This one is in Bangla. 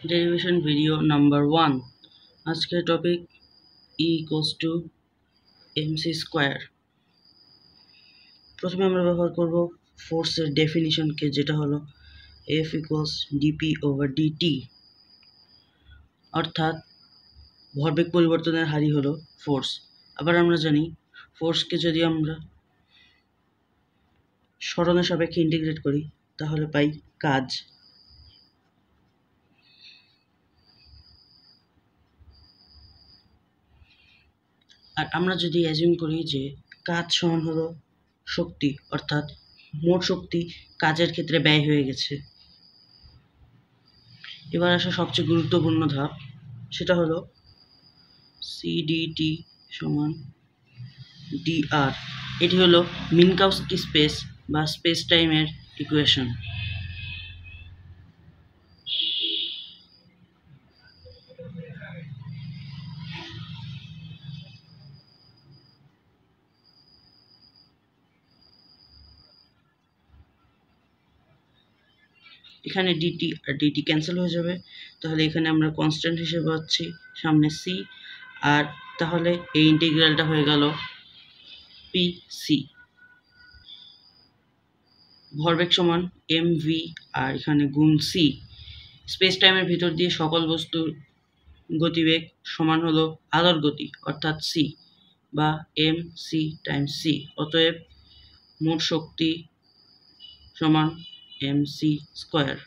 Derivation video number 1। আজকের topic E equals to mc square. প্রথমে আমরা ব্যবহার করব ফোর্সের ডেফিনিশনকে, যেটা হলো F equals dp over dt, অর্থাৎ ভরবেগ পরিবর্তনের হারই হলো ফোর্স। আবার আমরা জানি ফোর্সকে যদি আমরা সরণের সাপেক্ষে ইন্টিগ্রেট করি তাহলে পাই কাজ। আর আমরা যদি অ্যাজিউম করি যে কাজ সমান হলো শক্তি, অর্থাৎ মোট শক্তি কাজের ক্ষেত্রে ব্যয় হয়ে গেছে। এবার আসা সবচেয়ে গুরুত্বপূর্ণ ধাপ, সেটা হলো CdT সমান dr। এটি হলো মিনকাউস্কি স্পেস বা স্পেস টাইমের ইকুয়েশন। এখানে ডিটি আর ডিটি ক্যান্সেল হয়ে যাবে, তাহলে এখানে আমরা কনস্ট্যান্ট হিসেবে পাচ্ছি সামনে সি, আর তাহলে এই ইন্টিগ্রালটা হয়ে গেল পিসি। ভরবেগ সমান mv আর এখানে গুণ সি। স্পেস টাইমের ভিতর দিয়ে সকল বস্তুর গতিবেগ সমান হলো আলোর গতি, অর্থাৎ সি বা mc টাইমস সি। অতএব মোট শক্তি সমান mc স্কয়ার।